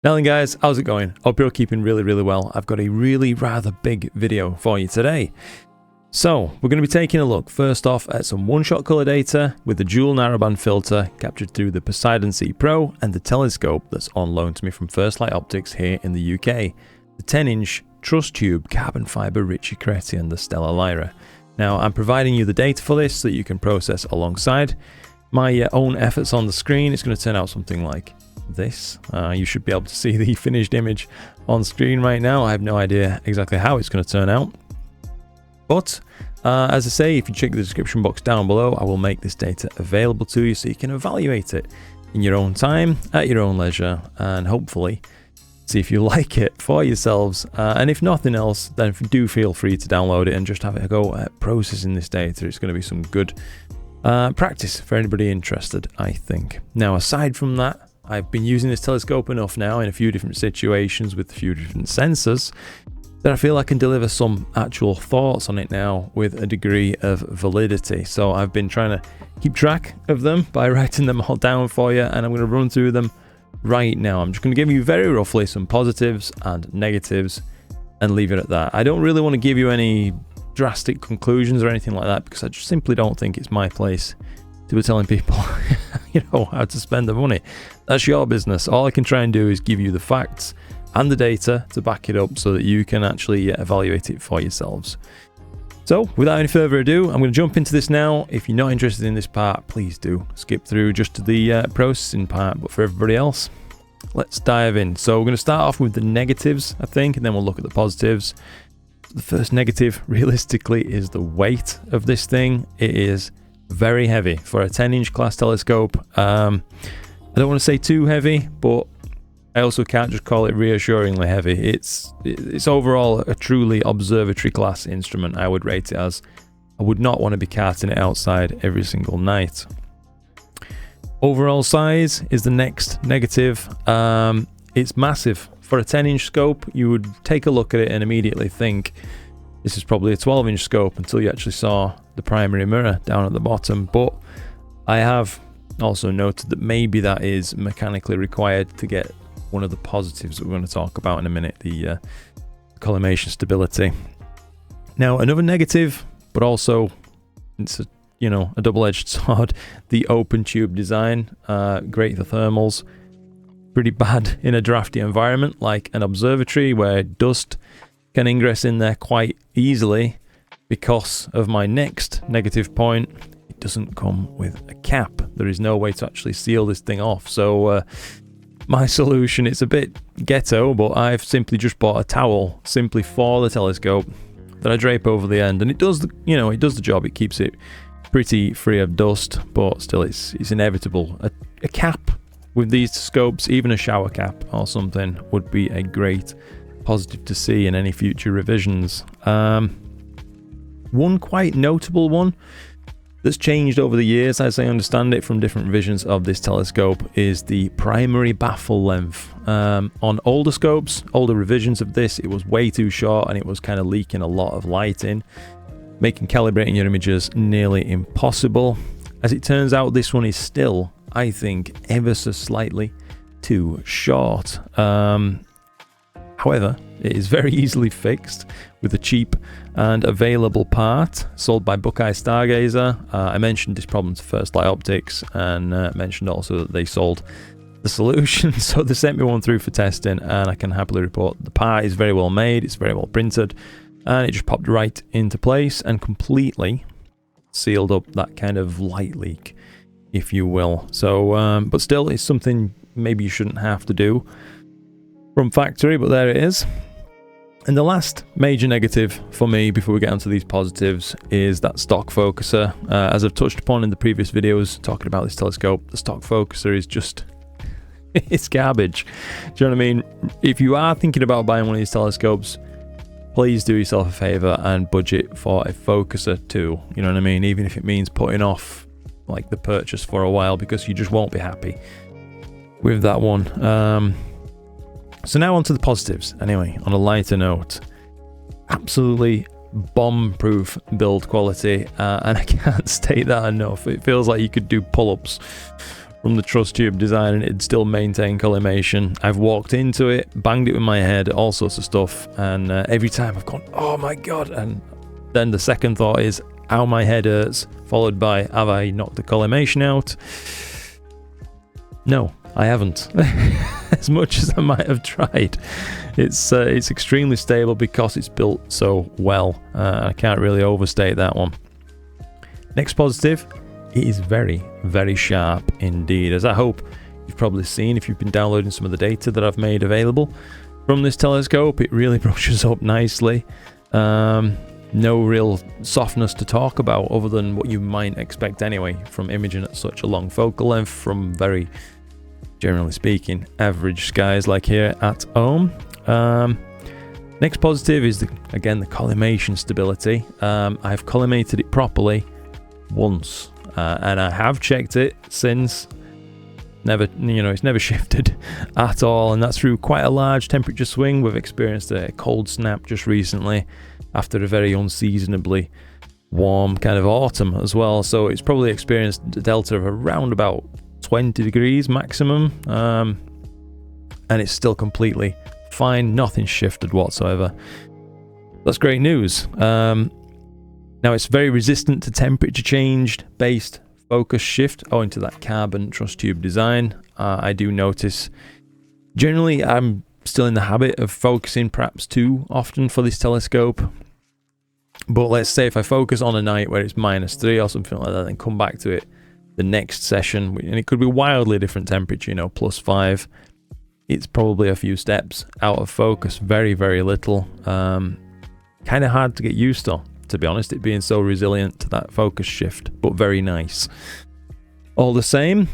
Now then guys, how's it going? Hope you're keeping really well. I've got a rather big video for you today. So, we're going to be taking a look first off at some one-shot color data with the dual narrowband filter captured through the Poseidon C Pro and the telescope that's on loan to me from First Light Optics here in the UK. The 10-inch truss tube carbon fiber Ritchie-Creti and the Stella Lyra. Now, I'm providing you the data for this so that you can process alongside my own efforts on the screen. It's going to turn out something like this. You should be able to see the finished image on screen right now. I have no idea exactly how it's going to turn out. But, as I say, if you check the description box down below, I will make this data available to you so you can evaluate it in your own time, at your own leisure, and hopefully see if you like it for yourselves. And if nothing else, then do feel free to download it and just have a go at processing this data. It's going to be some good practice for anybody interested, I think. Now, aside from that, I've been using this telescope enough now in a few different situations with a few different sensors that I feel I can deliver some actual thoughts on it now with a degree of validity. So I've been trying to keep track of them by writing them all down for you, and I'm going to run through them right now. I'm just going to give you very roughly some positives and negatives and leave it at that. I don't really want to give you any drastic conclusions or anything like that because I just simply don't think it's my place to be telling people how to spend their money. That's your business. All I can try and do is give you the facts and the data to back it up so that you can actually evaluate it for yourselves. So without any further ado, I'm going to jump into this now. If you're not interested in this part, please do skip through just to the processing part. But for everybody else, let's dive in. So we're going to start off with the negatives, I think, and then we'll look at the positives. The first negative, realistically, is the weight of this thing. It is very heavy for a 10-inch class telescope. I don't want to say too heavy, but I also can't just call it reassuringly heavy. It's overall a truly observatory class instrument, I would rate it as. I would not want to be carting it outside every single night. Overall size is the next negative. It's massive. For a 10-inch scope, you would take a look at it and immediately think this is probably a 12-inch scope until you actually saw the primary mirror down at the bottom. But I have also noted that maybe that is mechanically required to get one of the positives that we're going to talk about in a minute, the collimation stability. Now, another negative, but also it's a double-edged sword, the open tube design. Great for thermals, pretty bad in a drafty environment like an observatory where dust can ingress in there quite easily. Because of my next negative point, it doesn't come with a cap. There is no way to actually seal this thing off. So my solution, it's a bit ghetto, but I've simply just bought a towel simply for the telescope that I drape over the end, and it does the job. It keeps it pretty free of dust, but still it's inevitable. A cap with these scopes, even a shower cap or something, would be a great positive to see in any future revisions. One quite notable one that's changed over the years, as I understand it from different visions of this telescope, is the primary baffle length. On older scopes, older revisions of this, it was way too short and it was kind of leaking a lot of light in, making calibrating your images nearly impossible. As it turns out, this one is still, I think, ever so slightly too short. However, it is very easily fixed with a cheap and available part sold by Buckeye Stargazer. I mentioned this problem to First Light Optics and mentioned also that they sold the solution. So they sent me one through for testing, and I can happily report the part is very well made, it's very well printed, and it just popped right into place and completely sealed up that kind of light leak, if you will. So, but still, it's something maybe you shouldn't have to do from factory, but there it is. And the last major negative for me before we get onto these positives is that stock focuser. As I've touched upon in the previous videos talking about this telescope, the stock focuser is just it's garbage. Do you know what I mean? If you are thinking about buying one of these telescopes, please do yourself a favor and budget for a focuser too. You know what I mean? Even if it means putting off like the purchase for a while, because you just won't be happy with that one. So now on to the positives. Anyway, on a lighter note, absolutely bomb-proof build quality, and I can't state that enough. It feels like you could do pull-ups from the truss tube design, and it'd still maintain collimation. I've walked into it, banged it with my head, all sorts of stuff, and every time I've gone, oh my god, and then the second thought is, ow, my head hurts, followed by, have I knocked the collimation out? No, I haven't. As much as I might have tried. It's extremely stable because it's built so well. I can't really overstate that one. Next positive, it is very, very sharp indeed, as I hope you've probably seen if you've been downloading some of the data that I've made available from this telescope. It really brushes up nicely. No real softness to talk about other than what you might expect anyway from imaging at such a long focal length from very, generally speaking, average skies like here at home. Next positive is again the collimation stability. I've collimated it properly once, and I have checked it since. It's never shifted at all, and that's through quite a large temperature swing. We've experienced a cold snap just recently after a very unseasonably warm kind of autumn as well, so it's probably experienced a delta of around about 20 degrees maximum, and it's still completely fine, nothing shifted whatsoever. That's great news. Now it's very resistant to temperature change based focus shift owing to that carbon truss tube design. I do notice generally I'm still in the habit of focusing perhaps too often for this telescope, but let's say if I focus on a night where it's -3 or something like that, then come back to it the next session, and it could be wildly different temperature, +5, it's probably a few steps out of focus, very, very little. Kind of hard to get used to be honest, it being so resilient to that focus shift, but very nice all the same.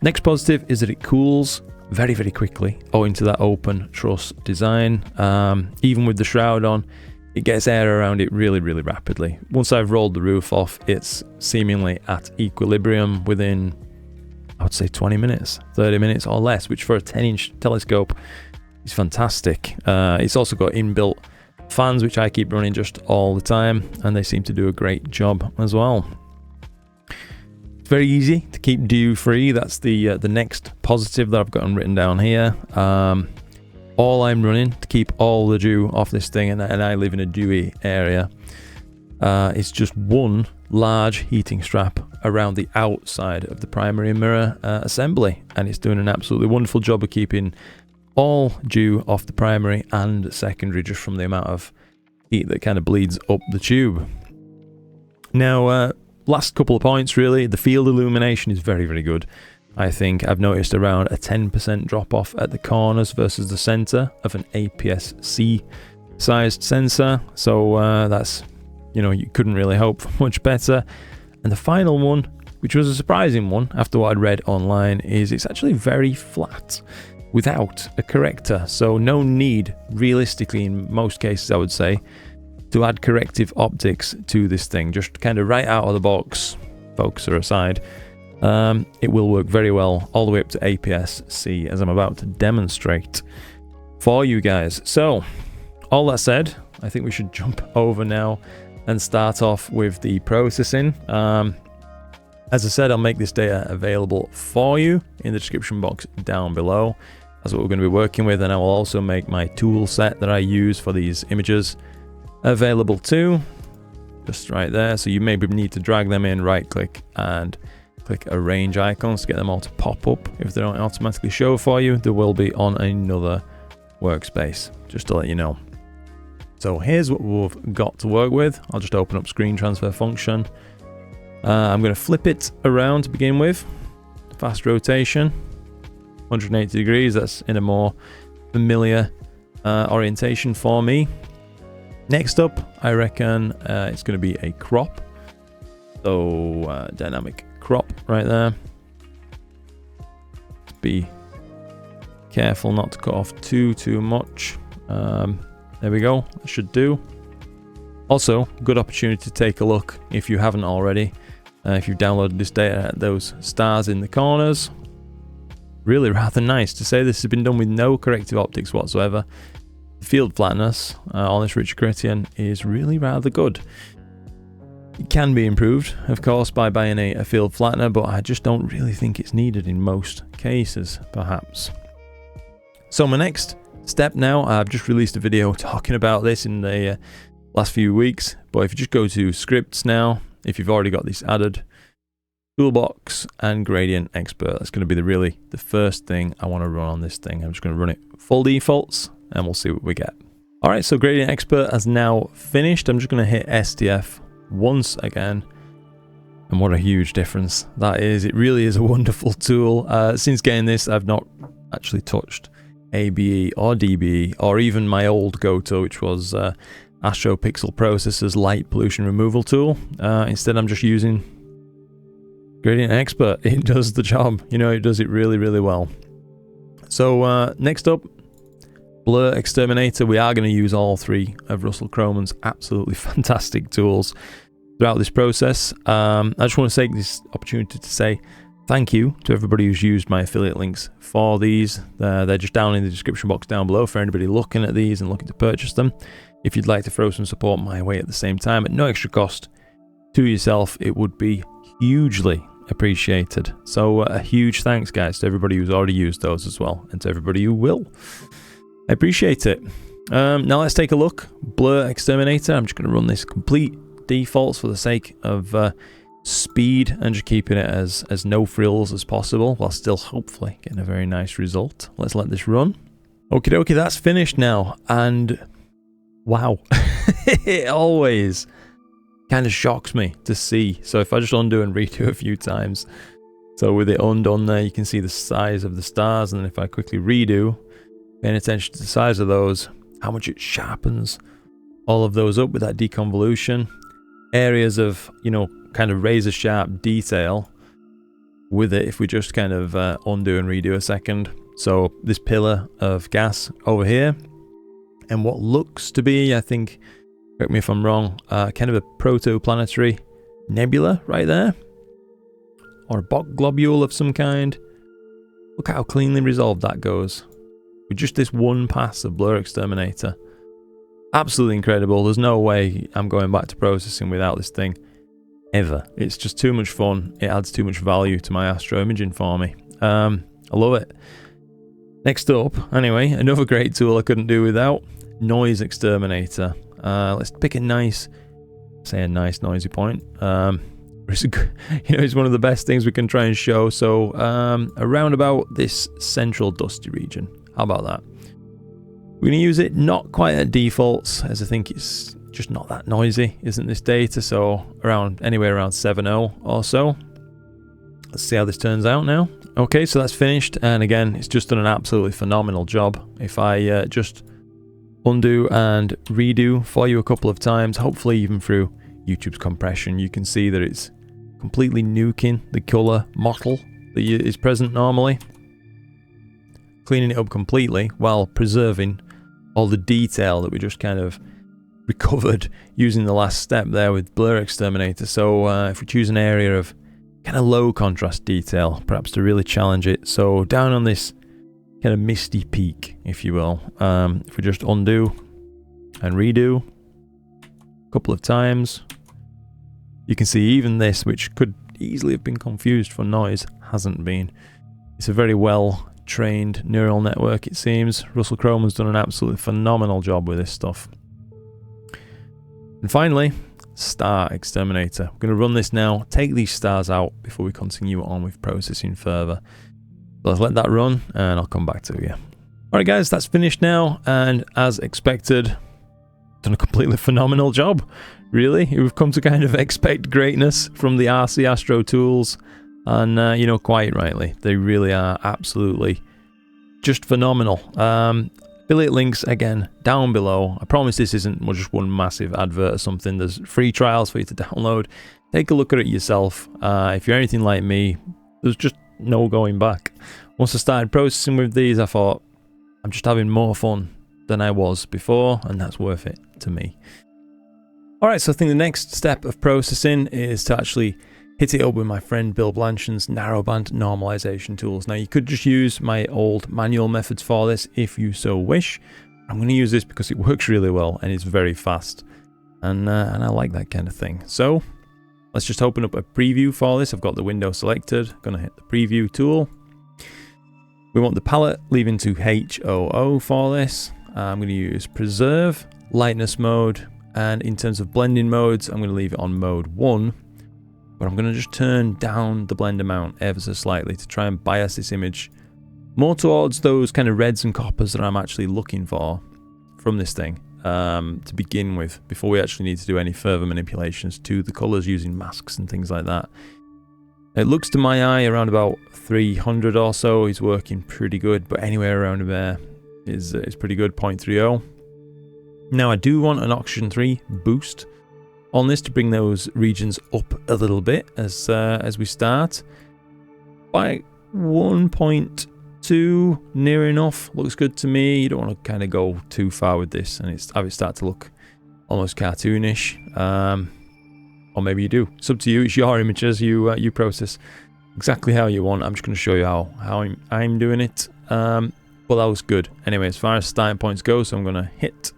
Next positive is that it cools very, very quickly owing to that open truss design. Even with the shroud on, it gets air around it really, really rapidly. Once I've rolled the roof off, it's seemingly at equilibrium within, I would say, 20 minutes, 30 minutes or less, which for a 10-inch telescope is fantastic. It's also got inbuilt fans, which I keep running just all the time, and they seem to do a great job as well. It's very easy to keep dew free. That's the next positive that I've got written down here. All I'm running to keep all the dew off this thing, and I live in a dewy area, it's just one large heating strap around the outside of the primary mirror assembly, and it's doing an absolutely wonderful job of keeping all dew off the primary and secondary just from the amount of heat that kind of bleeds up the tube. Now, last couple of points really, the field illumination is very, very good. I think I've noticed around a 10% drop off at the corners versus the center of an APS-C sized sensor, so that's, you couldn't really hope for much better. And the final one, which was a surprising one after what I'd read online, is it's actually very flat without a corrector, so no need, realistically in most cases I would say, to add corrective optics to this thing. Just kind of right out of the box, focuser aside, it will work very well all the way up to APS-C, as I'm about to demonstrate for you guys. So all that said, I think we should jump over now and start off with the processing. As I said, I'll make this data available for you in the description box down below. That's what we're going to be working with, and I will also make my tool set that I use for these images available too, just right there. So you maybe need to drag them in, right click and click arrange icons to get them all to pop up. If they don't automatically show for you, they will be on another workspace, just to let you know. So here's what we've got to work with. I'll just open up screen transfer function. I'm going to flip it around to begin with, fast rotation, 180 degrees, that's in a more familiar orientation for me. Next up, I reckon it's going to be a crop. So dynamic crop right there. Be careful not to cut off too much. There we go, that should do. Also, good opportunity to take a look if you haven't already. If you've downloaded this data at those stars in the corners. Really rather nice to say this has been done with no corrective optics whatsoever. The field flatness on this Richard Chrétien is really rather good. It can be improved, of course, by buying a field flattener, but I just don't really think it's needed in most cases, perhaps. So my next step now, I've just released a video talking about this in the last few weeks, but if you just go to scripts now, if you've already got this added, toolbox and gradient expert, that's going to be the first thing I want to run on this thing. I'm just going to run it full defaults and we'll see what we get. Alright, so gradient expert has now finished. I'm just going to hit STF once again, and what a huge difference that is. It really is a wonderful tool. Since getting this, I've not actually touched ABE or DBE or even my old go-to, which was Astro Pixel Processor's light pollution removal tool. Instead, I'm just using Gradient Expert. It does the job. You know, it does it really, really well. So next up, BlurXTerminator. We are going to use all three of Russell Croman's absolutely fantastic tools throughout this process. I just want to take this opportunity to say thank you to everybody who's used my affiliate links for these. They're just down in the description box down below for anybody looking at these and looking to purchase them. If you'd like to throw some support my way at the same time at no extra cost to yourself, it would be hugely appreciated. So a huge thanks, guys, to everybody who's already used those as well, and to everybody who will. I appreciate it. Now let's take a look. BlurXTerminator. I'm just going to run this complete defaults for the sake of speed and just keeping it as no frills as possible, while still hopefully getting a very nice result. Let's let this run. Okie dokie, that's finished now, and wow, it always kind of shocks me to see. So if I just undo and redo a few times, so with it undone there, you can see the size of the stars, and then if I quickly redo, paying attention to the size of those, how much it sharpens all of those up with that deconvolution. Areas of, you know, kind of razor sharp detail with it if we just kind of undo and redo a second. So this pillar of gas over here, and what looks to be, I think, correct me if I'm wrong, kind of a protoplanetary nebula right there, or a Bok globule of some kind. Look how cleanly resolved that goes with just this one pass of BlurXTerminator. Absolutely incredible. There's no way I'm going back to processing without this thing ever. It's just too much fun. It adds too much value to my astro imaging for me. I love it. Next up, anyway, another great tool I couldn't do without, NoiseXTerminator. Let's pick a nice noisy point. It's it's one of the best things we can try and show. So around about this central dusty region. How about that? We're going to use it not quite at defaults, as I think it's just not that noisy, isn't this data? So anywhere around 7.0 or so. Let's see how this turns out now. Okay, so that's finished, and again, it's just done an absolutely phenomenal job. If I just undo and redo for you a couple of times, hopefully even through YouTube's compression, you can see that it's completely nuking the color mottle that is present normally, cleaning it up completely while preserving all the detail that we just kind of recovered using the last step there with BlurXTerminator. So if we choose an area of kind of low contrast detail, perhaps to really challenge it, so down on this kind of misty peak, if you will, if we just undo and redo a couple of times, you can see even this, which could easily have been confused for noise, hasn't been. It's a very well trained neural network, it seems. Russell Croman's done an absolutely phenomenal job with this stuff. And finally, StarXTerminator. We're going to run this now, take these stars out before we continue on with processing further. So let's let that run and I'll come back to you. Alright guys, that's finished now, and as expected, done a completely phenomenal job. Really, we've come to kind of expect greatness from the RC Astro tools, and you know, quite rightly, they really are absolutely just phenomenal. Affiliate links again down below. I promise this isn't just one massive advert or something. There's free trials for you to download. Take a look at it yourself. If you're anything like me, there's just no going back. Once I started processing with these, I thought, I'm just having more fun than I was before, and that's worth it to me. Alright, so I think the next step of processing is to actually hit it up with my friend Bill Blanchen's narrowband normalization tools. Now, you could just use my old manual methods for this if you so wish. I'm going to use this because it works really well and it's very fast. And I like that kind of thing. So, Let's just open up a preview for this. I've got the window selected. Going to hit the preview tool. We want the palette leaving to HOO for this. I'm going to use preserve, lightness mode, and in terms of blending modes, I'm going to leave it on mode 1. But I'm going to just turn down the blend amount ever so slightly to try and bias this image more towards those kind of reds and coppers that I'm actually looking for from this thing to begin with, before we actually need to do any further manipulations to the colors using masks and things like that. It looks to my eye around about 300 or so is working pretty good, but anywhere around there is pretty good, 0.30. Now I do want an Oxygen 3 boost on this to bring those regions up a little bit as we start. By 1.2, near enough, looks good to me. You don't want to kind of go too far with this and have it start to look almost cartoonish. Or maybe you do. It's up to you. It's your images. You process exactly how you want. I'm just going to show you how I'm doing it. But that was good. Anyway, as far as starting points go, so I'm going to hit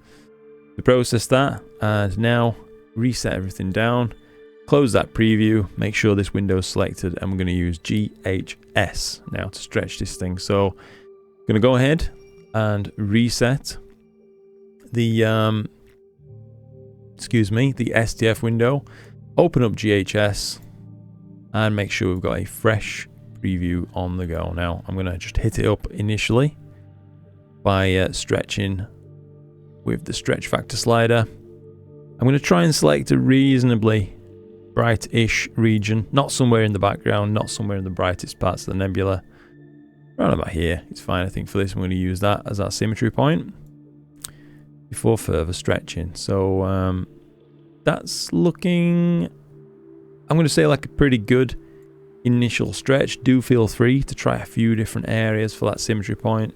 the process that, and now reset everything down. Close that preview. Make sure this window is selected, and we're going to use GHS now to stretch this thing. So I'm going to go ahead and reset the the STF window. Open up GHS and make sure we've got a fresh preview on the go. Now I'm going to just hit it up initially by stretching with the stretch factor slider. I'm going to try and select a reasonably bright-ish region, not somewhere in the background, not somewhere in the brightest parts of the nebula. Around about here, it's fine I think for this. I'm going to use that as our symmetry point before further stretching. So that's looking, I'm going to say, like a pretty good initial stretch. Do feel free to try a few different areas for that symmetry point.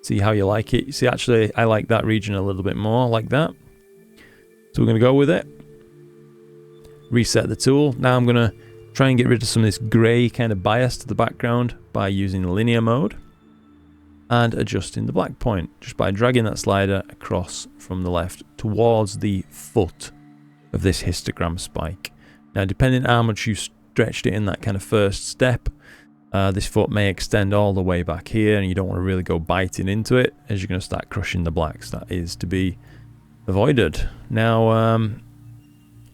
See how you like it. See, actually, I like that region a little bit more, like that. So we're going to go with it. Reset the tool. Now I'm going to try and get rid of some of this grey kind of bias to the background by using linear mode and adjusting the black point just by dragging that slider across from the left towards the foot of this histogram spike. Now, depending on how much you stretched it in that kind of first step, this foot may extend all the way back here, and you don't want to really go biting into it as you're going to start crushing the blacks. That is to be avoided. Now,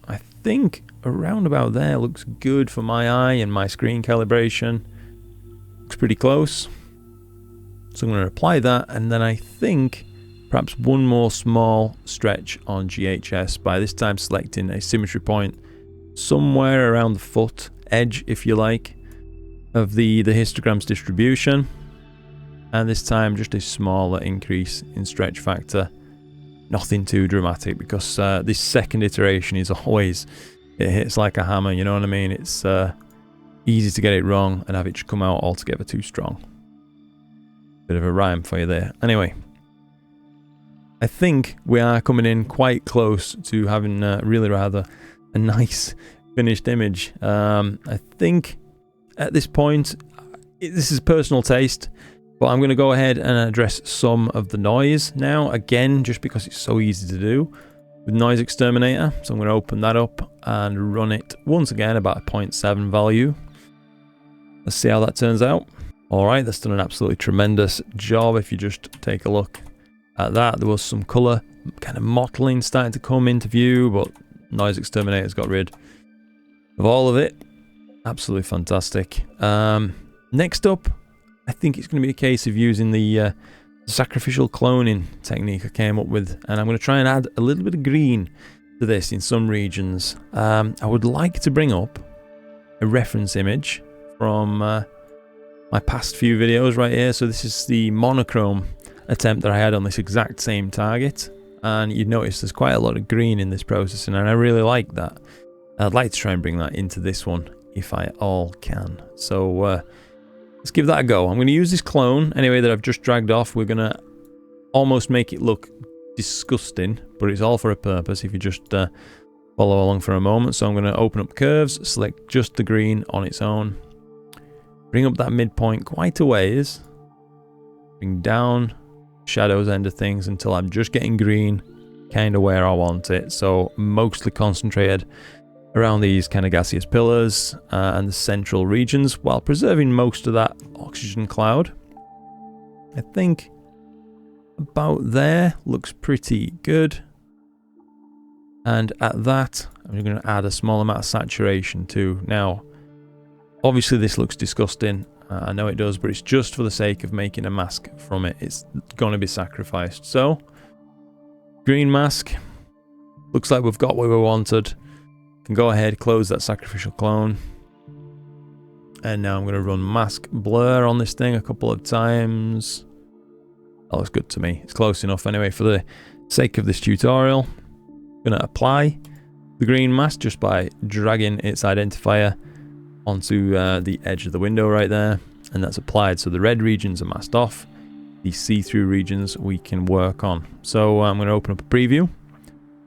I think around about there looks good for my eye and my screen calibration. Looks pretty close. So I'm going to apply that, and then I think perhaps one more small stretch on GHS, by this time selecting a symmetry point somewhere around the foot edge, if you like, of the histogram's distribution. And this time just a smaller increase in stretch factor. Nothing too dramatic, because this second iteration is always, it hits like a hammer, you know what I mean? It's easy to get it wrong and have it just come out altogether too strong. Bit of a rhyme for you there. Anyway, I think we are coming in quite close to having really rather a nice finished image. I think at this point, this is personal taste, but I'm going to go ahead and address some of the noise now, again, just because it's so easy to do with NoiseXTerminator. So I'm going to open that up and run it once again about a 0.7 value. Let's see how that turns out. Alright, that's done an absolutely tremendous job. If you just take a look at that, there was some colour kind of mottling starting to come into view, but NoiseXTerminator's got rid of all of it. Absolutely fantastic. Next up, I think it's going to be a case of using the sacrificial cloning technique I came up with, and I'm going to try and add a little bit of green to this in some regions. I would like to bring up a reference image from my past few videos right here. So this is the monochrome attempt that I had on this exact same target, and you'd notice there's quite a lot of green in this processing, and I really like that. I'd like to try and bring that into this one if I all can. So let's give that a go. I'm going to use this clone anyway that I've just dragged off. We're going to almost make it look disgusting, but it's all for a purpose if you just follow along for a moment. So I'm going to open up curves, select just the green on its own, bring up that midpoint quite a ways, bring down shadows end of things until I'm just getting green kind of where I want it. So mostly concentrated around these kind of gaseous pillars and the central regions, while preserving most of that oxygen cloud. I think about there looks pretty good. And at that, I'm going to add a small amount of saturation too. Now, obviously this looks disgusting. I know it does, but it's just for the sake of making a mask from it. It's going to be sacrificed. So, green mask. Looks like we've got what we wanted. Can go ahead, close that sacrificial clone. And now I'm going to run mask blur on this thing a couple of times. That looks good to me. It's close enough anyway for the sake of this tutorial. I'm going to apply the green mask just by dragging its identifier onto the edge of the window right there. And that's applied. So the red regions are masked off. The see-through regions we can work on. So I'm going to open up a preview.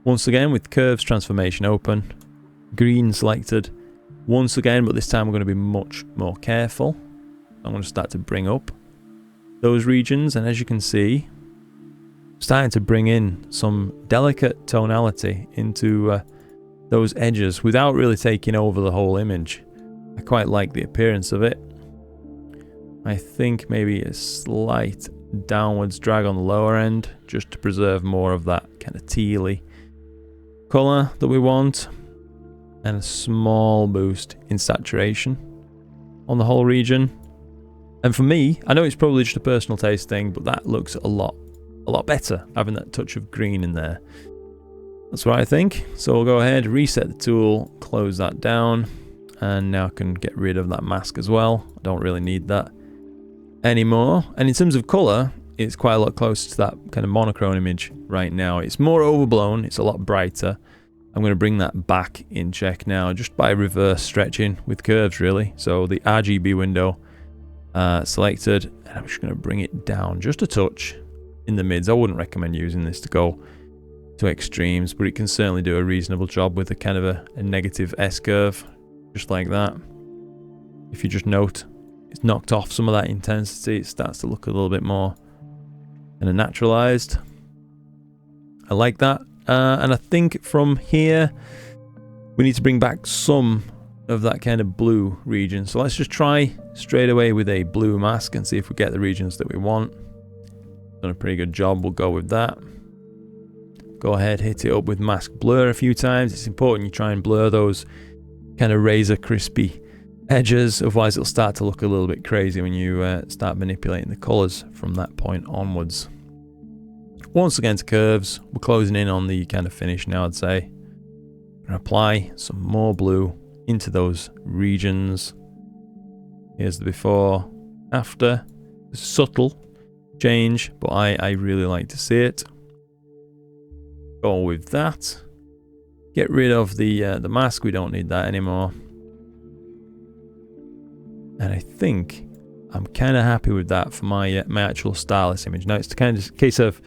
Once again with curves transformation open. Green selected once again, but this time we're going to be much more careful. I'm going to start to bring up those regions, and as you can see, starting to bring in some delicate tonality into those edges without really taking over the whole image. I quite like the appearance of it. I think maybe a slight downwards drag on the lower end just to preserve more of that kind of tealy colour that we want. And a small boost in saturation on the whole region. And for me, I know it's probably just a personal taste thing, but that looks a lot better having that touch of green in there. That's what I think. So we'll go ahead, reset the tool, close that down, and now I can get rid of that mask as well. I don't really need that anymore. And in terms of colour, it's quite a lot closer to that kind of monochrome image right now. It's more overblown, it's a lot brighter. I'm going to bring that back in check now, just by reverse stretching with curves really. So the RGB window selected, and I'm just going to bring it down just a touch in the mids. I wouldn't recommend using this to go to extremes, but it can certainly do a reasonable job with a kind of a negative S curve, just like that. If you just note, it's knocked off some of that intensity. It starts to look a little bit more kind of naturalized. I like that. And I think from here, we need to bring back some of that kind of blue region. So let's just try straight away with a blue mask and see if we get the regions that we want. Done a pretty good job, we'll go with that. Go ahead, hit it up with mask blur a few times. It's important you try and blur those kind of razor crispy edges, otherwise it'll start to look a little bit crazy when you start manipulating the colours from that point onwards. Once again to curves, we're closing in on the kind of finish now, I'd say. I'm going to apply some more blue into those regions. Here's the before, after. It's a subtle change, but I really like to see it. Go with that. Get rid of the mask, we don't need that anymore. And I think I'm kind of happy with that for my actual starless image. Now it's the kind of case of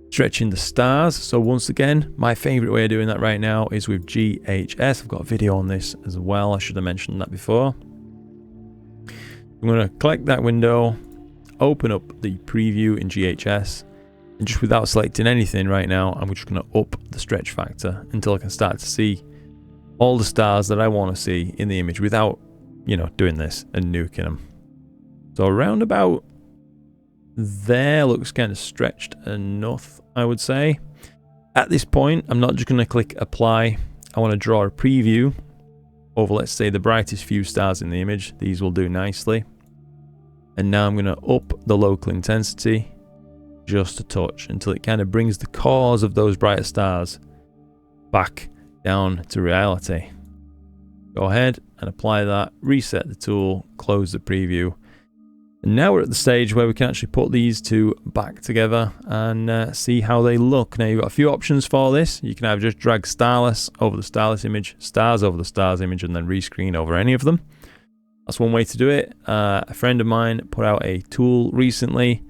stretching the stars. So once again, my favorite way of doing that right now is with GHS. I've got a video on this as well. I should have mentioned that before. I'm going to collect that window, open up the preview in GHS, and just without selecting anything right now, I'm just going to up the stretch factor until I can start to see all the stars that I want to see in the image without, you know, doing this and nuking them. So around about there looks kind of stretched enough, I would say. At this point, I'm not just going to click apply. I want to draw a preview over, let's say, the brightest few stars in the image. These will do nicely. And now I'm going to up the local intensity just a touch until it kind of brings the cores of those brighter stars back down to reality. Go ahead and apply that, reset the tool, close the preview. And now we're at the stage where we can actually put these two back together and see how they look. Now you've got a few options for this. You can either just drag starless over the starless image, stars over the stars image, and then rescreen over any of them. That's one way to do it. A friend of mine put out a tool recently,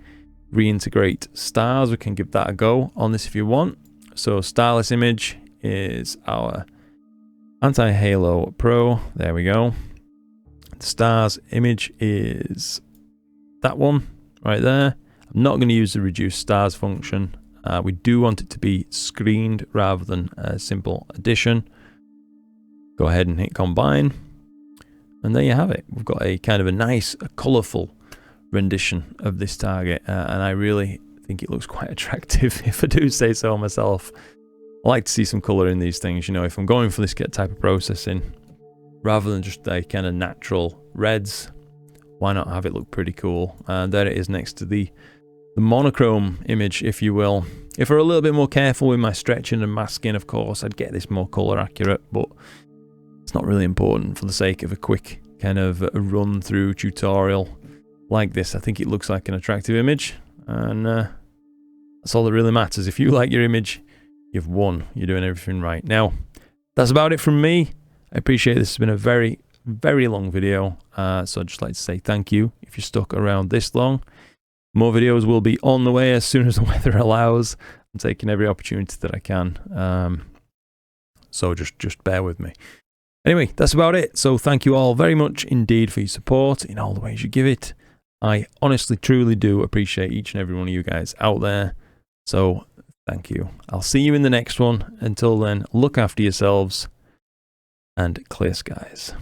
reintegrate stars. We can give that a go on this if you want. So starless image is our Anti-Halo Pro. There we go. The stars image is that one right there. I'm not going to use the reduce stars function. We do want it to be screened rather than a simple addition. Go ahead and hit combine. And there you have it. We've got a kind of a nice, colourful rendition of this target. And I really think it looks quite attractive, if I do say so myself. I like to see some colour in these things, you know, if I'm going for this type of processing, rather than just a kind of natural reds, why not have it look pretty cool? And there it is next to the monochrome image, if you will. If we're a little bit more careful with my stretching and masking, of course, I'd get this more colour accurate, but it's not really important for the sake of a quick kind of a run through tutorial like this. I think it looks like an attractive image, and that's all that really matters. If you like your image, you've won. You're doing everything right. Now, that's about it from me. I appreciate this has been a very, very long video. So I'd just like to say thank you if you're stuck around this long. More videos will be on the way as soon as the weather allows. I'm taking every opportunity that I can. So just bear with me. Anyway, that's about it. So thank you all very much indeed for your support in all the ways you give it. I honestly, truly do appreciate each and every one of you guys out there. So thank you. I'll see you in the next one. Until then, look after yourselves and clear skies.